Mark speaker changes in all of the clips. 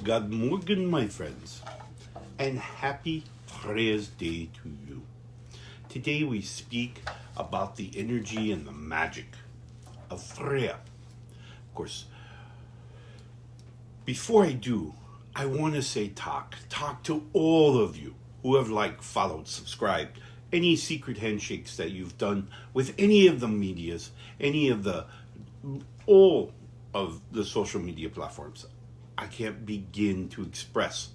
Speaker 1: God morgen, my friends, and happy Freyja's Day to you. Today we speak about the energy and the magic of Freyja. Of course, before I do, I want to say talk to all of you who have liked, followed, subscribed, any secret handshakes that you've done with any of the medias, all of the social media platforms. I can't begin to express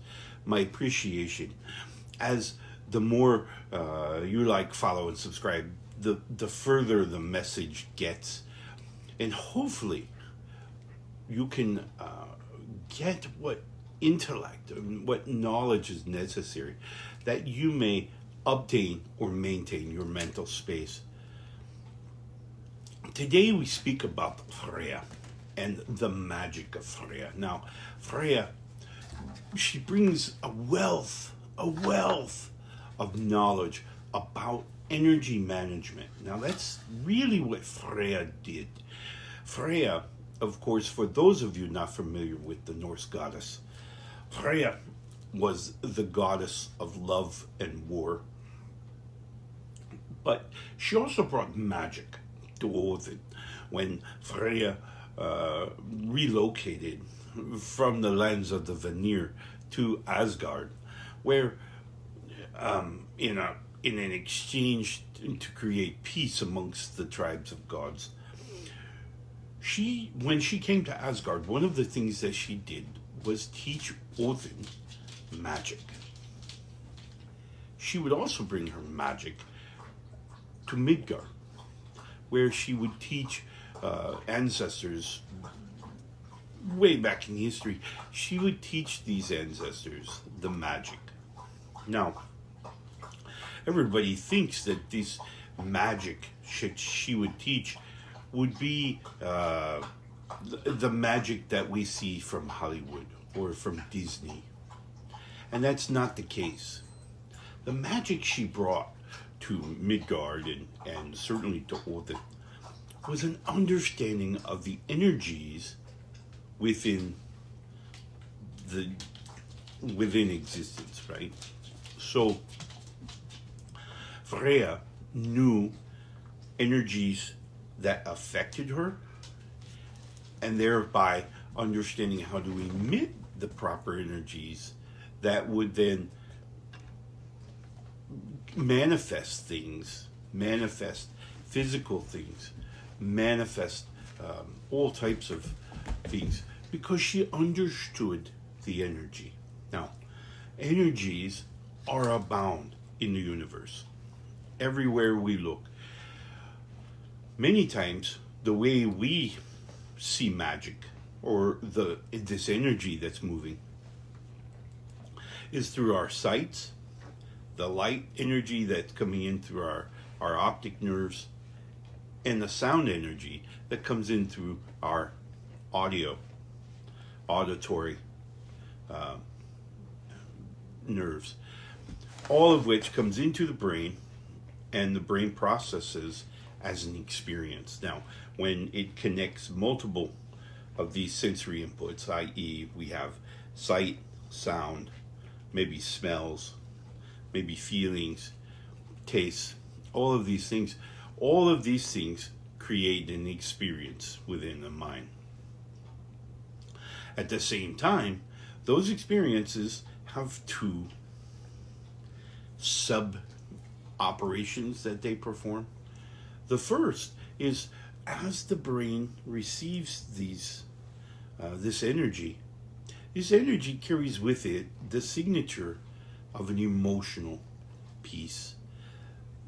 Speaker 1: my appreciation. As the more you like, follow, and subscribe, the further the message gets. And hopefully you can get what intellect and what knowledge is necessary that you may obtain or maintain your mental space. Today we speak about Freyja and the magic of Freyja. Now, Freyja, she brings a wealth of knowledge about energy management. Now, that's really what Freyja did. Freyja, of course, for those of you not familiar with the Norse goddess, Freyja was the goddess of love and war. But she also brought magic to Odin when Freyja relocated from the lands of the Vanir to Asgard, where in an exchange to create peace amongst the tribes of gods, when she came to Asgard, one of the things that she did was teach Odin magic. She would also bring her magic to Midgard, where she would teach ancestors way back in history. She would teach these ancestors the magic. Now, everybody thinks that this magic she would teach would be the magic that we see from Hollywood or from Disney. And that's not the case. The magic she brought to Midgard and certainly to Odin was an understanding of the energies within existence, right? So Freyja knew energies that affected her, and thereby understanding how to emit the proper energies that would then manifest things, manifest physical things, manifest all types of things, because she understood the energy. Now, energies are abound in the universe. Everywhere we look. Many times, the way we see magic or this energy that's moving is through our sights, the light energy that's coming in through our optic nerves, and the sound energy that comes in through our auditory nerves, all of which comes into the brain, and the brain processes as an experience. Now, when it connects multiple of these sensory inputs, i.e. we have sight, sound, maybe smells, maybe feelings, tastes, all of these things create an experience within the mind. At the same time, those experiences have two sub-operations that they perform. The first is, as the brain receives this energy carries with it the signature of an emotional piece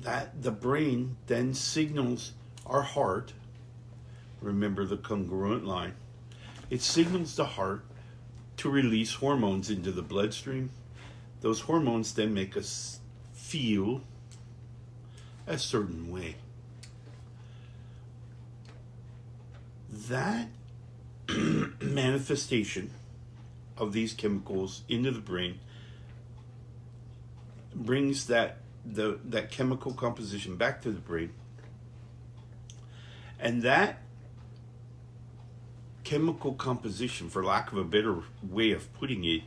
Speaker 1: that the brain then signals our heart. Remember the congruent line. It signals the heart to release hormones into the bloodstream. Those hormones then make us feel a certain way. That manifestation of these chemicals into the brain brings that chemical composition back to the brain, and that chemical composition, for lack of a better way of putting it,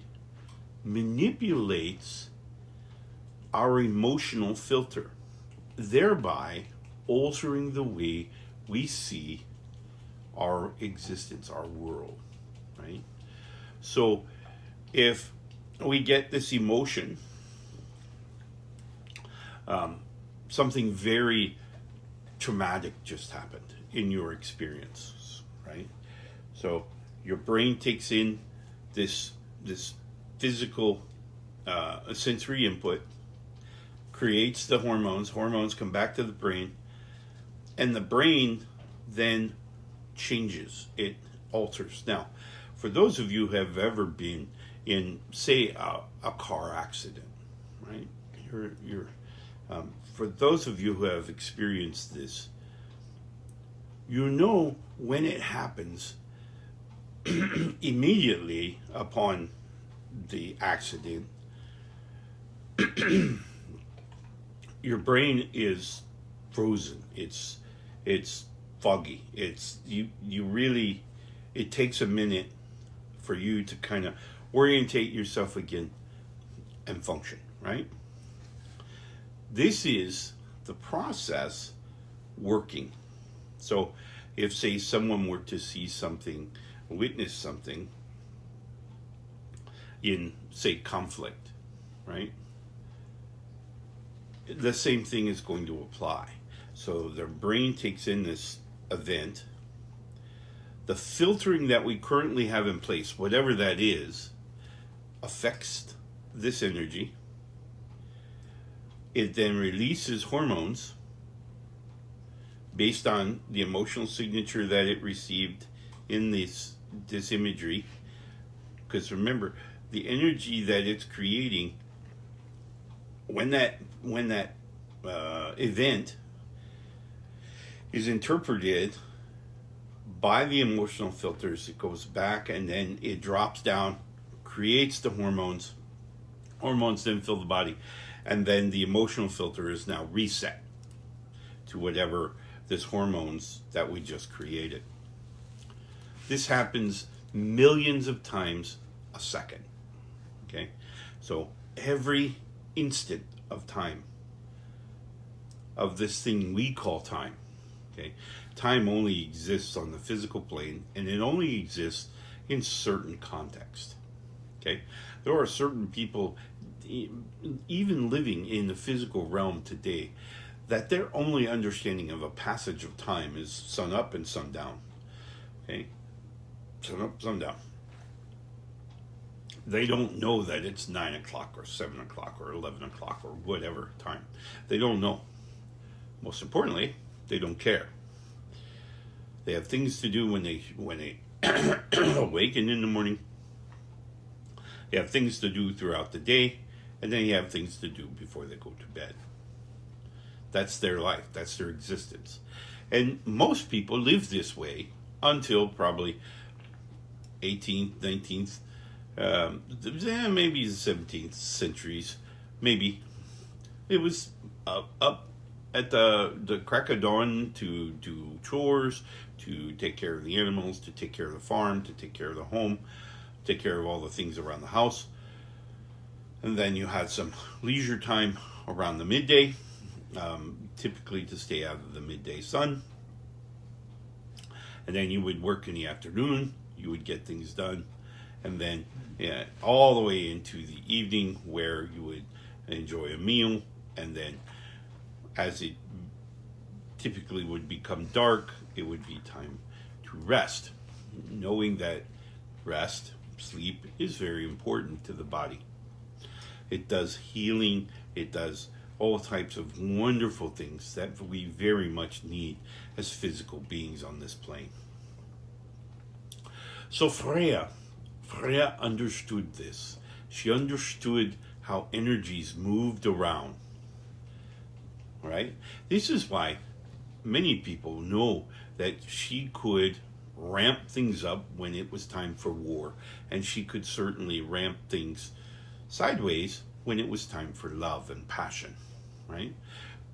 Speaker 1: manipulates our emotional filter, thereby altering the way we see our existence, our world, right? So if we get this emotion, something very traumatic just happened in your experience, right? So your brain takes in this physical sensory input, creates the hormones come back to the brain, and the brain then changes, it alters. Now, for those of you who have ever been in, say, a car accident, right? For those of you who have experienced this, you know when it happens immediately upon the accident, your brain is frozen. It's foggy. You really, it takes a minute for you to kind of orientate yourself again and function, right? This is the process working. So if, say, someone were to see something, witness something in, say, conflict, right? The same thing is going to apply. So their brain takes in this event. The filtering that we currently have in place, whatever that is, affects this energy. It then releases hormones based on the emotional signature that it received in this imagery. Because remember, the energy that it's creating, when that event is interpreted by the emotional filters, it goes back and then it drops down, creates the hormones. Hormones then fill the body, and then the emotional filter is now reset to whatever this hormones that we just created. This happens millions of times a second. Okay, so every instant of time, of this thing we call time. Okay, time only exists on the physical plane, and it only exists in certain context. Okay, there are certain people, even living in the physical realm today, that their only understanding of a passage of time is sun up and sun down. Okay, sun up, sun down. They don't know that it's 9 o'clock or 7 o'clock or 11 o'clock or whatever time. They don't know. Most importantly, they don't care. They have things to do when they awaken in the morning. They have things to do throughout the day, and then you have things to do before they go to bed. That's their life. That's their existence. And most people live this way until probably 18th, 19th, maybe the 17th centuries. Maybe it was up at the crack of dawn to do chores, to take care of the animals, to take care of the farm, to take care of the home, take care of all the things around the house. And then you had some leisure time around the midday, typically to stay out of the midday sun. And then you would work in the afternoon, you would get things done, and then all the way into the evening where you would enjoy a meal, and then as it typically would become dark, it would be time to rest, knowing that rest, sleep, is very important to the body. It does healing, it does all types of wonderful things that we very much need as physical beings on this plane. So Freyja understood this. She understood how energies moved around. Right? This is why many people know that she could ramp things up when it was time for war, and she could certainly ramp things sideways when it was time for love and passion, right?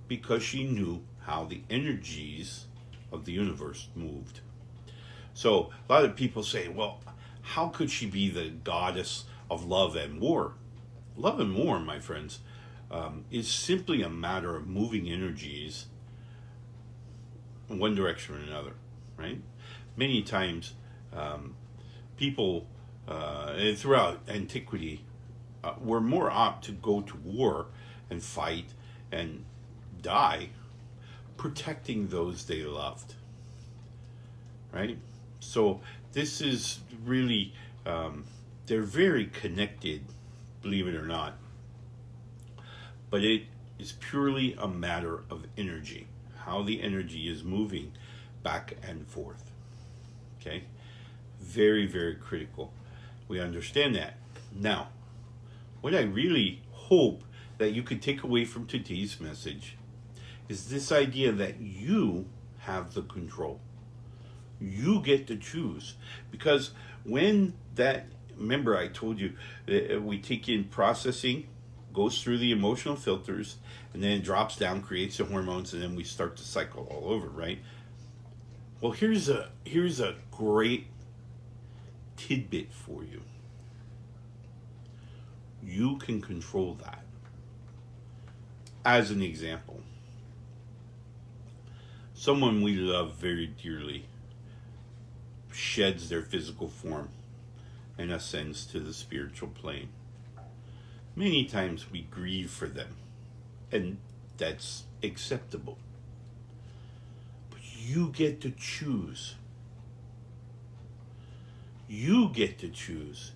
Speaker 1: Because she knew how the energies of the universe moved. So a lot of people say, well, how could she be the goddess of love and war? Love and war, my friends, is simply a matter of moving energies in one direction or another, right? Many times, people throughout antiquity were more apt to go to war and fight and die protecting those they loved, right? So this is really, they're very connected, believe it or not, but it is purely a matter of energy, how the energy is moving back and forth, okay? Very, very critical. We understand that. Now, what I really hope that you could take away from today's message is this idea that you have the control. You get to choose. Because when that, remember I told you, we take in processing, goes through the emotional filters, and then it drops down, creates the hormones, and then we start to cycle all over, right? Well, here's a great tidbit for you. You can control that. As an example, someone we love very dearly sheds their physical form and ascends to the spiritual plane. Many times we grieve for them, and that's acceptable. But you get to choose. You get to choose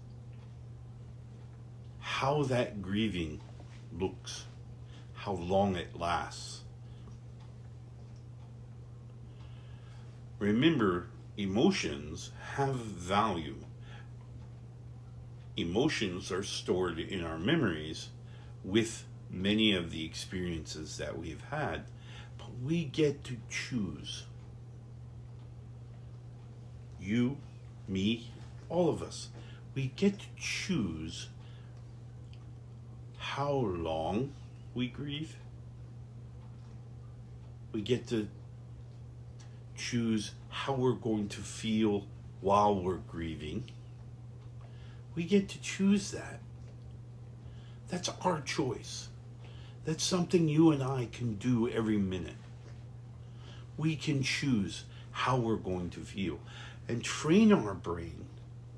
Speaker 1: how that grieving looks, how long it lasts. Remember, emotions have value. Emotions are stored in our memories with many of the experiences that we've had, but we get to choose. You, me, all of us, we get to choose how long we grieve. We get to choose how we're going to feel while we're grieving. We get to choose that. That's our choice. That's something you and I can do every minute. We can choose how we're going to feel and train our brain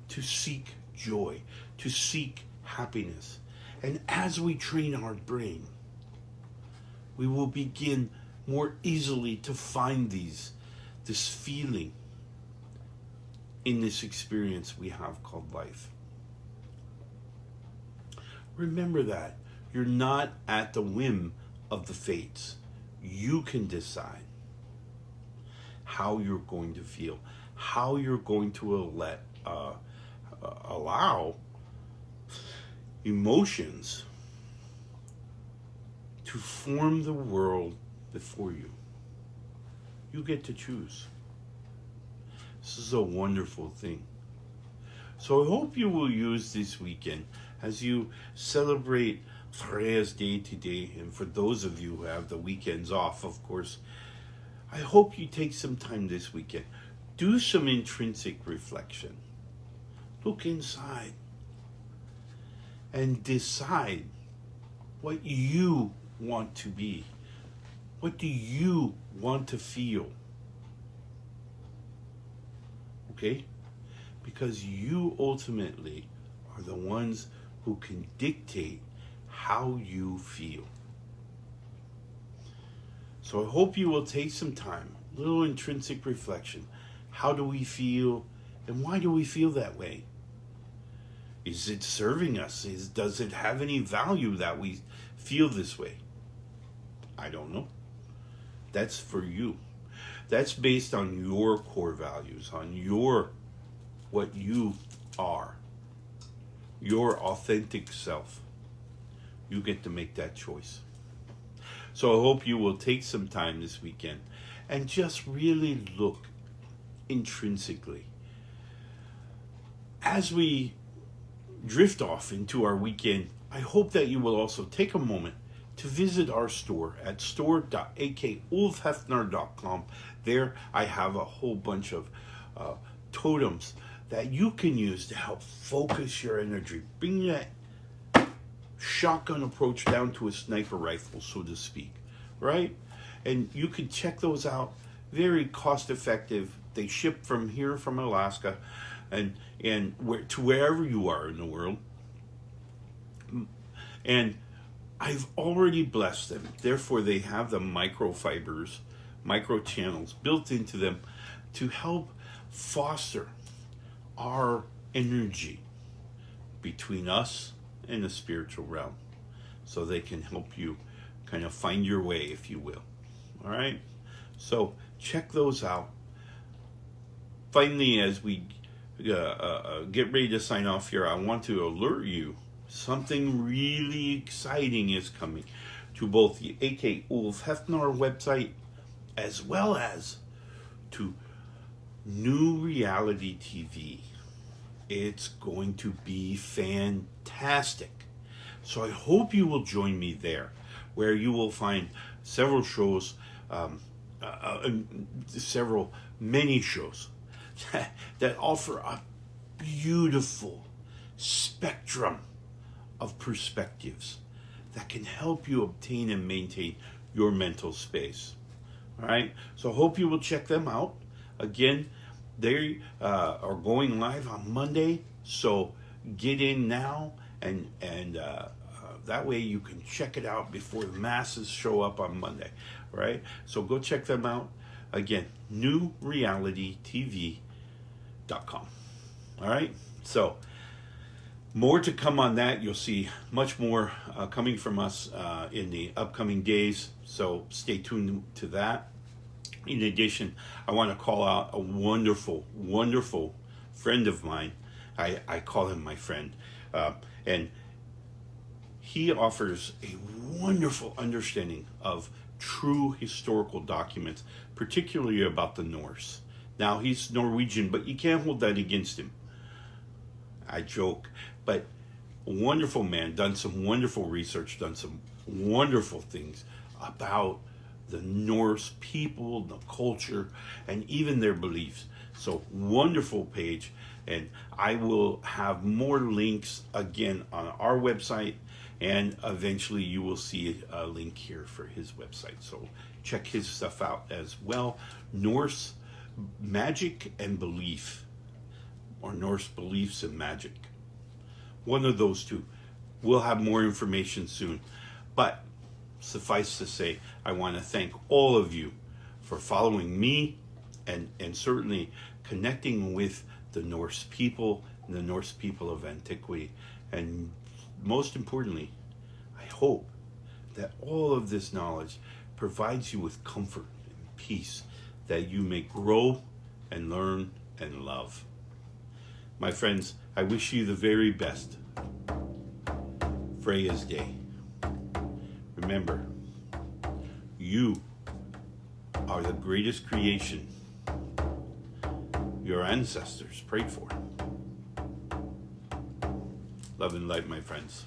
Speaker 1: to seek joy, to seek happiness. And as we train our brain, we will begin more easily to find this feeling in this experience we have called life. Remember that. You're not at the whim of the fates. You can decide how you're going to feel, how you're going to allow emotions to form the world before you. You get to choose. This is a wonderful thing. So I hope you will use this weekend as you celebrate Freyja's Day today, and for those of you who have the weekends off, of course, I hope you take some time this weekend. Do some intrinsic reflection. Look inside and decide what you want to be. What do you want to feel? Okay? Because you ultimately are the ones who can dictate how you feel. So I hope you will take some time, a little intrinsic reflection. How do we feel, and why do we feel that way? Is it serving us? Does it have any value that we feel this way? I don't know. That's for you. That's based on your core values, on what you are, your authentic self. You get to make that choice. So I hope you will take some time this weekend and just really look intrinsically. As we drift off into our weekend, I hope that you will also take a moment to visit our store at store.akoutlaw.com. There I have a whole bunch of totems that you can use to help focus your energy. Bring that shotgun approach down to a sniper rifle, so to speak, right? And you can check those out. Very cost effective. They ship from here, from Alaska, and to wherever you are in the world. And I've already blessed them. Therefore, they have the microfibers, micro channels built into them to help foster our energy between us and the spiritual realm, so they can help you kind of find your way, if you will. All right? So check those out. Finally, as we get ready to sign off here, I want to alert you something really exciting is coming to both the AK Ulf Hefner website as well as to New Reality TV. It's going to be fantastic. So I hope you will join me there, where you will find several shows, many shows that offer a beautiful spectrum of perspectives that can help you obtain and maintain your mental space. All right, so I hope you will check them out. Again, they are going live on Monday, so get in now, and that way you can check it out before the masses show up on Monday. Right? So go check them out. Again, newrealitytv.com. All right, so more to come on that. You'll see much more coming from us in the upcoming days, so stay tuned to that. In addition, I want to call out a wonderful, wonderful friend of mine. I call him my friend. And he offers a wonderful understanding of true historical documents, particularly about the Norse. Now, he's Norwegian, but you can't hold that against him. I joke, but a wonderful man, done some wonderful research, done some wonderful things about the Norse people, the culture, and even their beliefs. So wonderful page, and I will have more links again on our website, and eventually you will see a link here for his website. So check his stuff out as well. Norse Magic and Belief, or Norse Beliefs and Magic. One of those two. We'll have more information soon. But suffice to say, I want to thank all of you for following me and certainly connecting with the Norse people and the Norse people of antiquity. And most importantly, I hope that all of this knowledge provides you with comfort and peace, that you may grow and learn and love. My friends, I wish you the very best. Freyja's Day. Remember, you are the greatest creation your ancestors prayed for. Love and light, my friends.